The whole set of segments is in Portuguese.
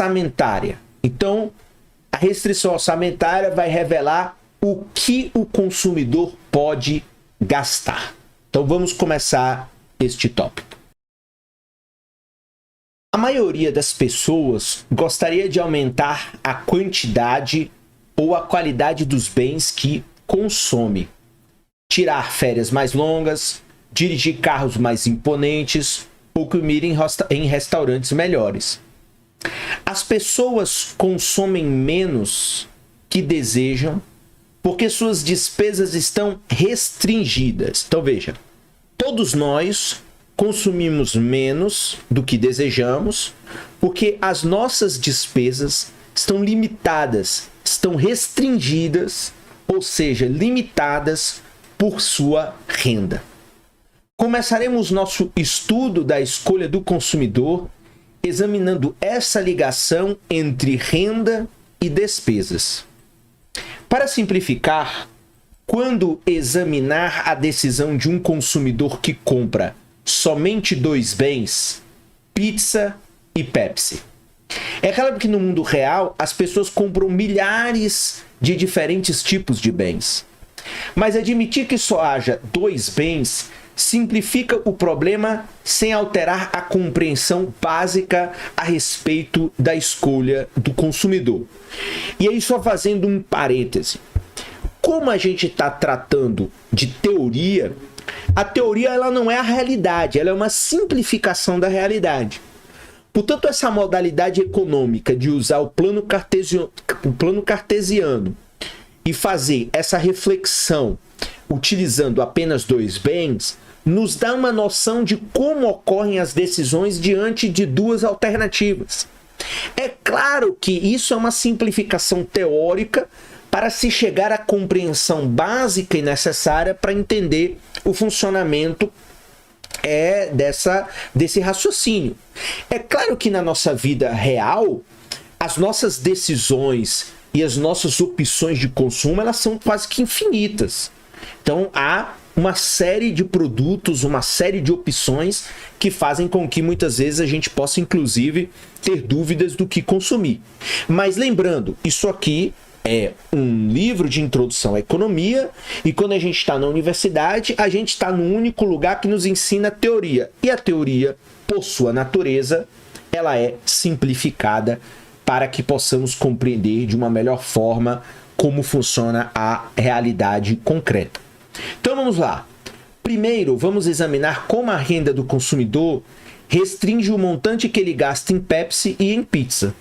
orçamentária. Então, a restrição orçamentária vai revelar o que o consumidor pode gastar. Então, vamos começar este tópico. A maioria das pessoas gostaria de aumentar a quantidade ou a qualidade dos bens que consome. Tirar férias mais longas, dirigir carros mais imponentes ou comer em restaurantes melhores. As pessoas consomem menos que desejam porque suas despesas estão restringidas. Então veja, todos nós consumimos menos do que desejamos porque as nossas despesas estão limitadas, estão restringidas, ou seja, limitadas por sua renda. Começaremos nosso estudo da escolha do consumidor examinando essa ligação entre renda e despesas. Para simplificar, quando examinar a decisão de um consumidor que compra somente dois bens, pizza e Pepsi. É claro que no mundo real as pessoas compram milhares de diferentes tipos de bens. Mas admitir que só haja dois bens simplifica o problema sem alterar a compreensão básica a respeito da escolha do consumidor. E aí, só fazendo um parêntese. Como a gente está tratando de teoria, a teoria ela não é a realidade, ela é uma simplificação da realidade. Portanto, essa modalidade econômica de usar o plano cartesiano e fazer essa reflexão utilizando apenas dois bens, nos dá uma noção de como ocorrem as decisões diante de duas alternativas. É claro que isso é uma simplificação teórica para se chegar à compreensão básica e necessária para entender o funcionamento desse raciocínio. É claro que na nossa vida real, as nossas decisões e as nossas opções de consumo, elas são quase que infinitas. Então, há uma série de produtos, uma série de opções que fazem com que muitas vezes a gente possa, inclusive, ter dúvidas do que consumir. Mas lembrando, isso aqui é um livro de introdução à economia e quando a gente está na universidade, a gente está no único lugar que nos ensina teoria. E a teoria, por sua natureza, ela é simplificada para que possamos compreender de uma melhor forma como funciona a realidade concreta. Então vamos lá. Primeiro, vamos examinar como a renda do consumidor restringe o montante que ele gasta em Pepsi e em pizza.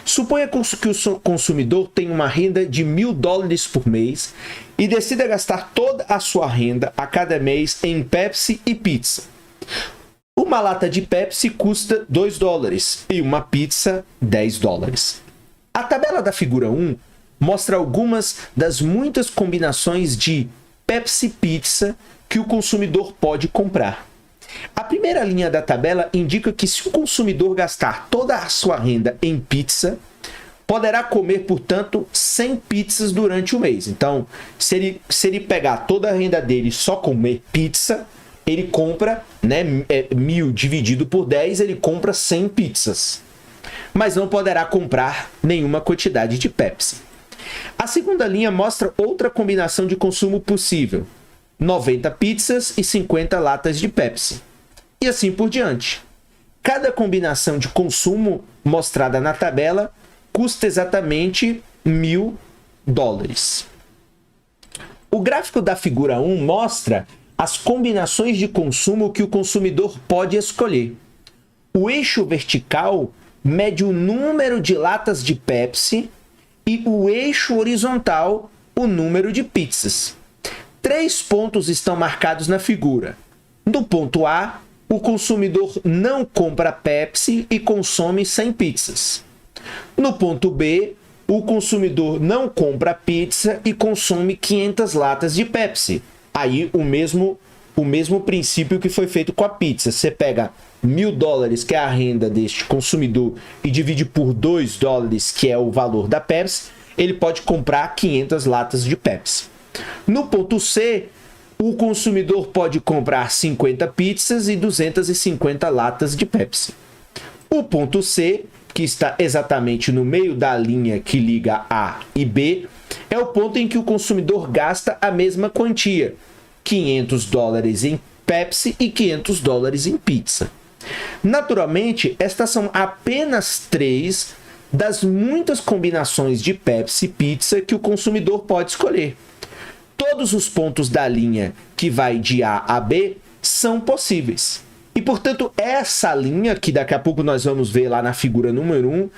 Suponha que o consumidor tem uma renda de $1.000 por mês e decida gastar toda a sua renda a cada mês em Pepsi e pizza. Uma lata de Pepsi custa $2 e uma pizza $10. A tabela da figura 1 mostra algumas das muitas combinações de Pepsi Pizza que o consumidor pode comprar. A primeira linha da tabela indica que se o consumidor gastar toda a sua renda em pizza, poderá comer, portanto, 100 pizzas durante o mês. Então, se ele pegar toda a renda dele e só comer pizza, ele compra, 1.000 dividido por 10, ele compra 100 pizzas. Mas não poderá comprar nenhuma quantidade de Pepsi. A segunda linha mostra outra combinação de consumo possível: 90 pizzas e 50 latas de Pepsi. E assim por diante. Cada combinação de consumo mostrada na tabela custa exatamente $1.000. O gráfico da figura 1 mostra as combinações de consumo que o consumidor pode escolher. O eixo vertical mede o número de latas de Pepsi e o eixo horizontal o número de pizzas. 3 pontos estão marcados na figura. No ponto A, o consumidor não compra Pepsi e consome 100 pizzas. No ponto B, o consumidor não compra pizza e consome 500 latas de Pepsi. Aí o mesmo princípio que foi feito com a pizza. Você pega $1.000, que é a renda deste consumidor, e divide por $2, que é o valor da Pepsi, ele pode comprar 500 latas de Pepsi. No ponto C, o consumidor pode comprar 50 pizzas e 250 latas de Pepsi. O ponto C que está exatamente no meio da linha que liga A e B, é o ponto em que o consumidor gasta a mesma quantia, $500 em Pepsi e $500 em pizza. Naturalmente, estas são apenas 3 das muitas combinações de Pepsi e pizza que o consumidor pode escolher. Todos os pontos da linha que vai de A a B são possíveis. E, portanto, essa linha, que daqui a pouco nós vamos ver lá na figura número 1,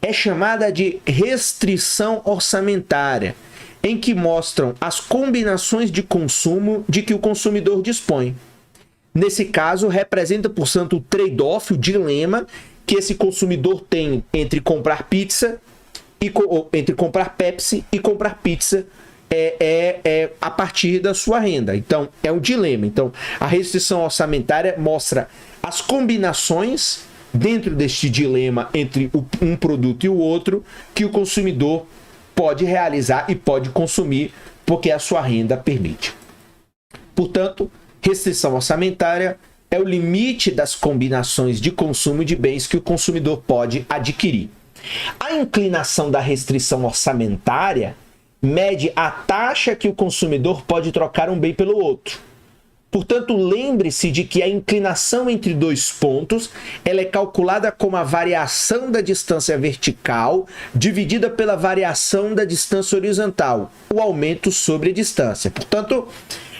é chamada de restrição orçamentária, em que mostram as combinações de consumo de que o consumidor dispõe. Nesse caso, representa, portanto, o trade-off, o dilema que esse consumidor tem entre comprar pizza entre comprar Pepsi e comprar pizza a partir da sua renda. Então, é um dilema. Então, a restrição orçamentária mostra as combinações dentro deste dilema entre um produto e o outro que o consumidor pode realizar e pode consumir porque a sua renda permite. Portanto, restrição orçamentária é o limite das combinações de consumo de bens que o consumidor pode adquirir. A inclinação da restrição orçamentária mede a taxa que o consumidor pode trocar um bem pelo outro. Portanto, lembre-se de que a inclinação entre dois pontos ela é calculada como a variação da distância vertical dividida pela variação da distância horizontal, o aumento sobre a distância. Portanto,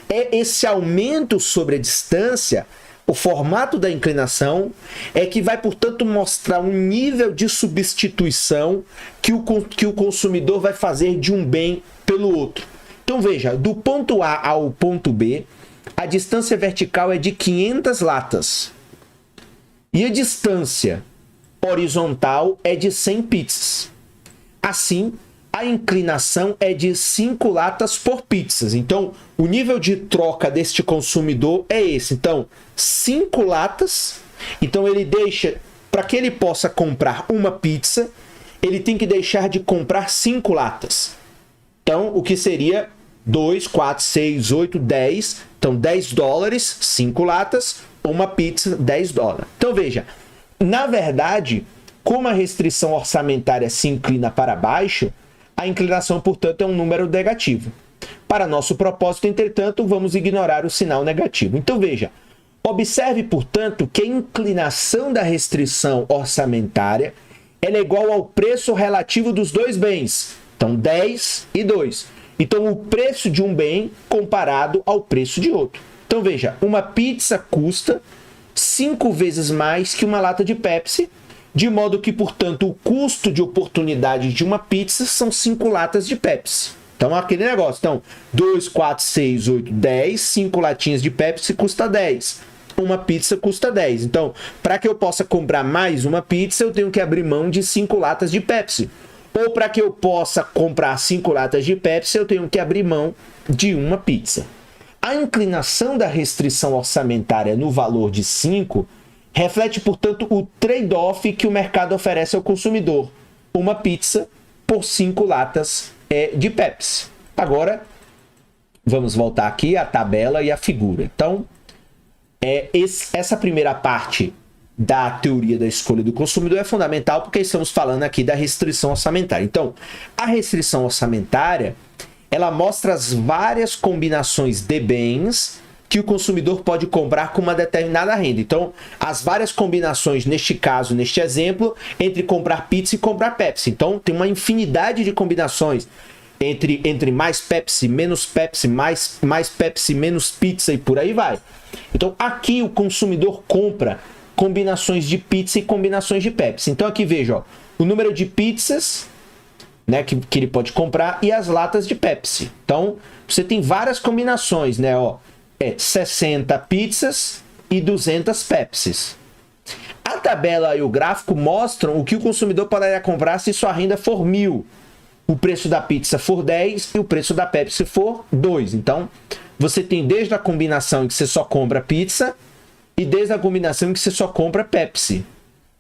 é esse aumento sobre a distância, o formato da inclinação, é que vai, portanto, mostrar um nível de substituição que o consumidor vai fazer de um bem pelo outro. Então, veja, do ponto A ao ponto B, a distância vertical é de 500 latas. E a distância horizontal é de 100 pizzas. Assim, a inclinação é de 5 latas por pizzas. Então, o nível de troca deste consumidor é esse. Então, 5 latas. Então, ele deixa, para que ele possa comprar uma pizza, ele tem que deixar de comprar 5 latas. Então, o que seria 2, 4, 6, 8, 10. Então, $10, 5 latas, uma pizza, $10. Então, veja, na verdade, como a restrição orçamentária se inclina para baixo, a inclinação, portanto, é um número negativo. Para nosso propósito, entretanto, vamos ignorar o sinal negativo. Então, veja, observe, portanto, que a inclinação da restrição orçamentária ela é igual ao preço relativo dos dois bens. Então, 10 e 2. Então, o preço de um bem comparado ao preço de outro. Então, veja, uma pizza custa 5 vezes mais que uma lata de Pepsi, de modo que, portanto, o custo de oportunidade de uma pizza são 5 latas de Pepsi. Então, aquele negócio. Então, 2, 4, 6, 8, 10, 5 latinhas de Pepsi custa 10. Uma pizza custa 10. Então, para que eu possa comprar mais uma pizza, eu tenho que abrir mão de 5 latas de Pepsi. Ou para que eu possa comprar 5 latas de Pepsi, eu tenho que abrir mão de uma pizza. A inclinação da restrição orçamentária no valor de 5 reflete, portanto, o trade-off que o mercado oferece ao consumidor. Uma pizza por 5 latas de Pepsi. Agora, vamos voltar aqui à tabela e à figura. Então, essa primeira parte da teoria da escolha do consumidor é fundamental porque estamos falando aqui da restrição orçamentária. Então, a restrição orçamentária, ela mostra as várias combinações de bens que o consumidor pode comprar com uma determinada renda. Então, as várias combinações, neste caso, neste exemplo, entre comprar pizza e comprar Pepsi. Então, tem uma infinidade de combinações entre mais Pepsi, menos Pepsi, mais Pepsi, menos pizza e por aí vai. Então, aqui o consumidor compra combinações de pizza e combinações de Pepsi. Então, aqui veja, ó, o número de pizzas, né, que ele pode comprar e as latas de Pepsi. Então, você tem várias combinações, né, ó. 60 pizzas e 200 Pepsis. A tabela e o gráfico mostram o que o consumidor poderia comprar se sua renda for 1.000. O preço da pizza for 10 e o preço da Pepsi for 2. Então, você tem desde a combinação em que você só compra pizza e desde a combinação em que você só compra Pepsi.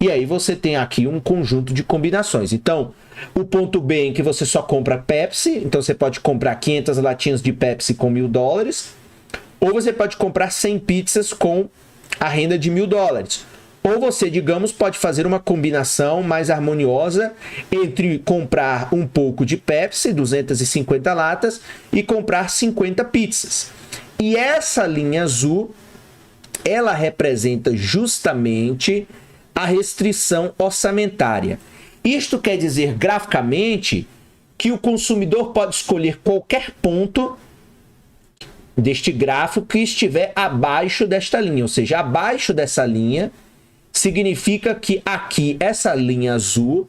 E aí você tem aqui um conjunto de combinações. Então, o ponto B em que você só compra Pepsi, então você pode comprar 500 latinhas de Pepsi com $1.000, ou você pode comprar 100 pizzas com a renda de $1.000. Ou você, digamos, pode fazer uma combinação mais harmoniosa entre comprar um pouco de Pepsi, 250 latas, e comprar 50 pizzas. E essa linha azul, ela representa justamente a restrição orçamentária. Isto quer dizer, graficamente, que o consumidor pode escolher qualquer ponto deste gráfico que estiver abaixo desta linha, ou seja, abaixo dessa linha, significa que aqui, essa linha azul,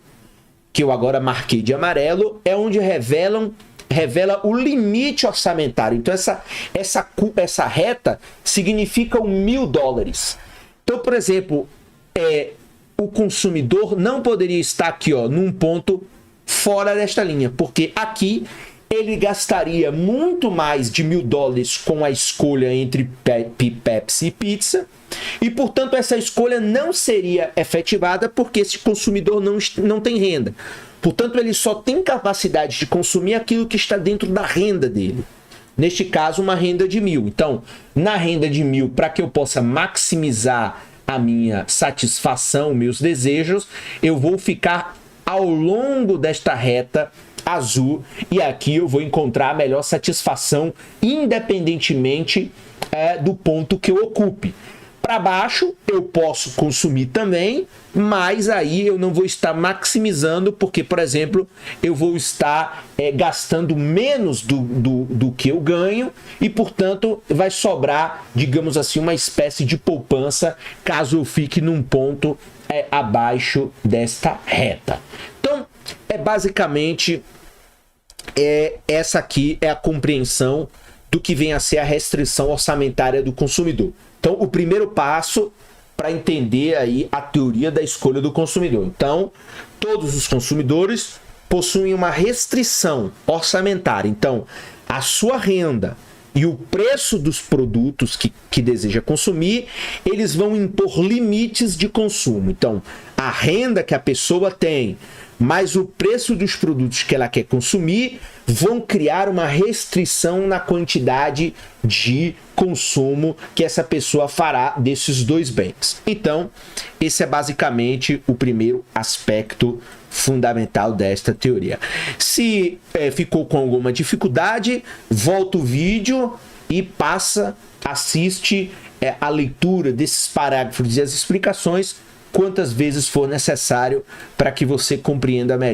que eu agora marquei de amarelo, é onde revela o limite orçamentário. Então, essa reta significa $1.000. Então, por exemplo, o consumidor não poderia estar aqui, ó, num ponto fora desta linha, porque aqui ele gastaria muito mais de $1.000 com a escolha entre Pepsi e pizza, e, portanto, essa escolha não seria efetivada porque esse consumidor não tem renda. Portanto, ele só tem capacidade de consumir aquilo que está dentro da renda dele. Neste caso, uma renda de 1.000. Então, na renda de 1.000, para que eu possa maximizar a minha satisfação, meus desejos, eu vou ficar ao longo desta reta azul, e aqui eu vou encontrar a melhor satisfação, independentemente do ponto que eu ocupe. Para baixo eu posso consumir também, mas aí eu não vou estar maximizando, porque, por exemplo, eu vou estar gastando menos do que eu ganho, e, portanto, vai sobrar, digamos assim, uma espécie de poupança caso eu fique num ponto abaixo desta reta. Então, basicamente, essa aqui é a compreensão do que vem a ser a restrição orçamentária do consumidor. Então, o primeiro passo para entender aí a teoria da escolha do consumidor. Então, todos os consumidores possuem uma restrição orçamentária. Então, a sua renda e o preço dos produtos que deseja consumir, eles vão impor limites de consumo. Então, a renda que a pessoa tem, mais o preço dos produtos que ela quer consumir, vão criar uma restrição na quantidade de consumo que essa pessoa fará desses dois bens. Então, esse é basicamente o primeiro aspecto fundamental desta teoria. Se ficou com alguma dificuldade, volta o vídeo e assiste a leitura desses parágrafos e as explicações quantas vezes for necessário para que você compreenda melhor